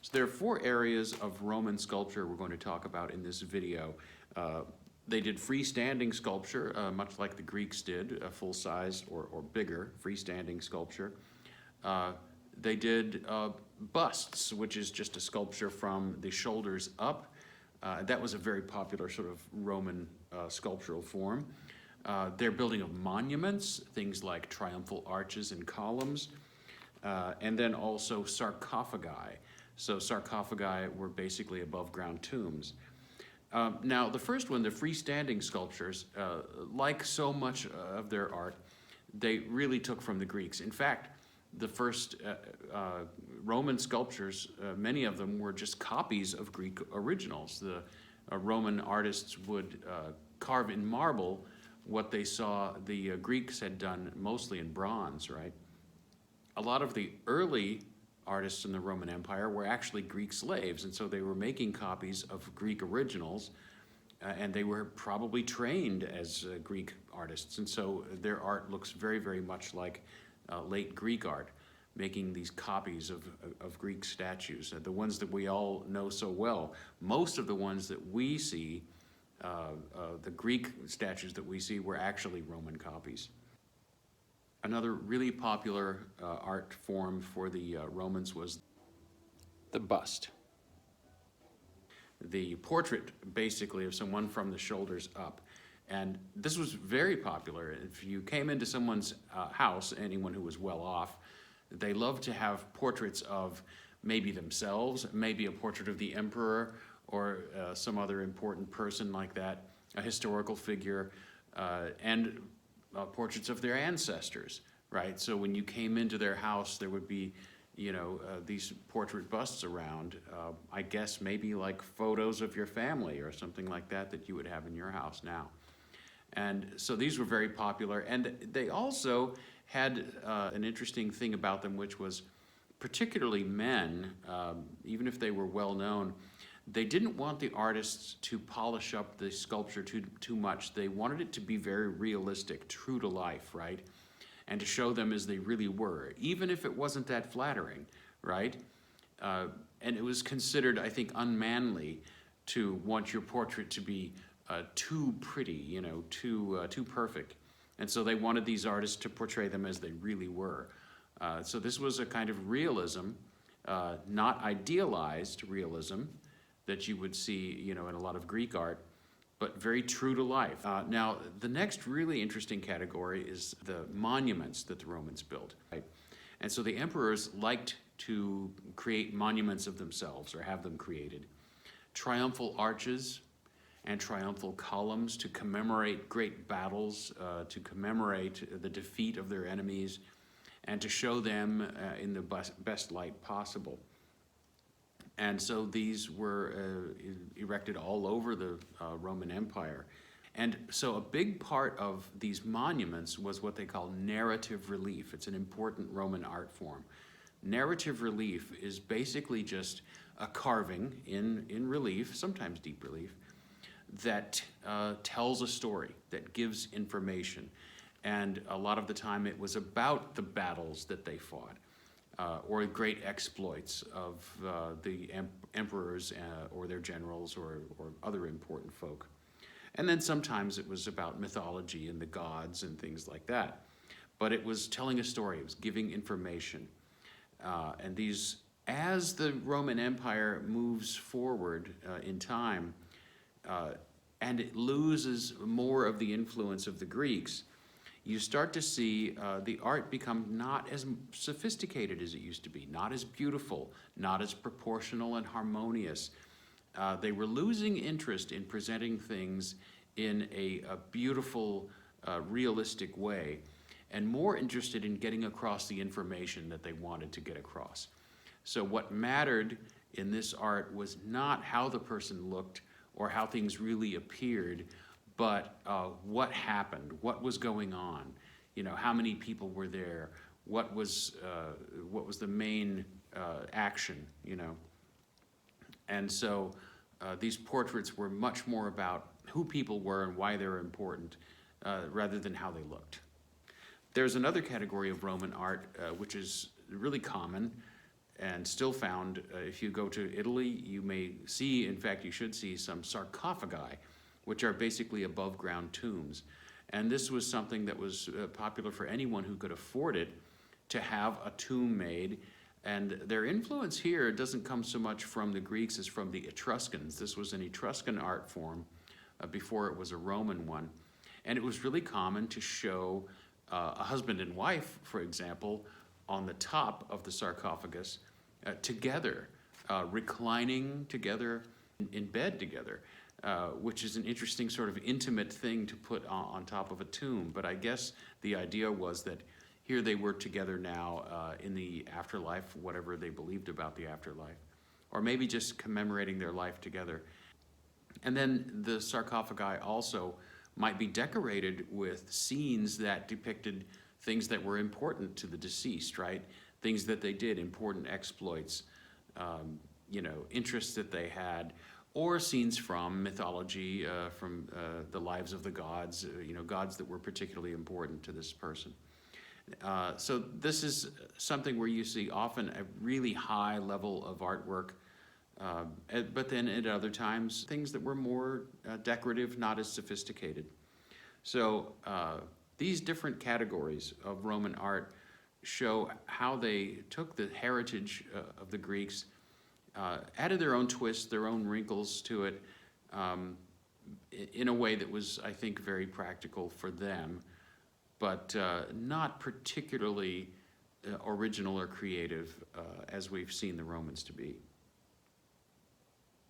So there are four areas of Roman sculpture we're going to talk about in this video. They did freestanding sculpture, much like the Greeks did, a full-size or bigger freestanding sculpture. They did busts, which is just a sculpture from the shoulders up. That was a very popular sort of Roman sculptural form. They're building of monuments, things like triumphal arches and columns, and then also sarcophagi. So sarcophagi were basically above-ground tombs. Now, the first one, the freestanding sculptures, like so much of their art, they really took from the Greeks. In fact, the first Roman sculptures, many of them were just copies of Greek originals. The Roman artists would carve in marble what they saw the Greeks had done, mostly in bronze, right? A lot of the early artists in the Roman Empire were actually Greek slaves, and so they were making copies of Greek originals, and they were probably trained as Greek artists, and so their art looks very, very much like late Greek art, making these copies of Greek statues, the ones that we all know so well. Most of the ones that we see, the Greek statues that we see, were actually Roman copies. Another really popular art form for the Romans was the bust. The portrait, basically, of someone from the shoulders up. And this was very popular. If you came into someone's house, anyone who was well off, they loved to have portraits of maybe themselves, maybe a portrait of the emperor or some other important person like that, a historical figure, and portraits of their ancestors, right? So when you came into their house, there would be, these portrait busts around. I guess maybe like photos of your family or something like that that you would have in your house now. And so these were very popular, and they also had an interesting thing about them, which was particularly men, even if they were well known, they didn't want the artists to polish up the sculpture too much. They wanted it to be very realistic, true to life, right? And to show them as they really were, even if it wasn't that flattering, right? And it was considered, I think, unmanly to want your portrait to be too pretty, too perfect. And so they wanted these artists to portray them as they really were. So this was a kind of realism, not idealized realism that you would see, in a lot of Greek art, but very true to life. Now, the next really interesting category is the monuments that the Romans built, right? And so the emperors liked to create monuments of themselves or have them created. Triumphal arches and triumphal columns to commemorate great battles, to commemorate the defeat of their enemies, and to show them in the best light possible. And so these were erected all over the Roman Empire. And so a big part of these monuments was what they call narrative relief. It's an important Roman art form. Narrative relief is basically just a carving in relief, sometimes deep relief, that tells a story, that gives information. And a lot of the time it was about the battles that they fought. Or great exploits of the emperors or their generals or other important folk. And then sometimes it was about mythology and the gods and things like that. But it was telling a story, it was giving information. And these, as the Roman Empire moves forward in time, and it loses more of the influence of the Greeks, you start to see the art become not as sophisticated as it used to be, not as beautiful, not as proportional and harmonious. They were losing interest in presenting things in a beautiful, realistic way, and more interested in getting across the information that they wanted to get across. So what mattered in this art was not how the person looked or how things really appeared, but what happened, what was going on, how many people were there, what was the main action, And so these portraits were much more about who people were and why they were important, rather than how they looked. There's another category of Roman art which is really common. and still found. If you go to Italy, you may see, in fact, you should see some sarcophagi, which are basically above ground tombs. And this was something that was popular for anyone who could afford it to have a tomb made. And their influence here doesn't come so much from the Greeks as from the Etruscans. This was an Etruscan art form before it was a Roman one. And it was really common to show a husband and wife, for example, on the top of the sarcophagus together, reclining together in bed together, which is an interesting sort of intimate thing to put on top of a tomb. But I guess the idea was that here they were together now in the afterlife, whatever they believed about the afterlife, or maybe just commemorating their life together. And then the sarcophagi also might be decorated with scenes that depicted things that were important to the deceased, right? Things that they did, important exploits, interests that they had, or scenes from mythology, from the lives of the gods, gods that were particularly important to this person. So this is something where you see often a really high level of artwork, but then at other times, things that were more decorative, not as sophisticated. So these different categories of Roman art show how they took the heritage of the Greeks, added their own twists, their own wrinkles to it, in a way that was, I think, very practical for them, but not particularly original or creative as we've seen the Romans to be.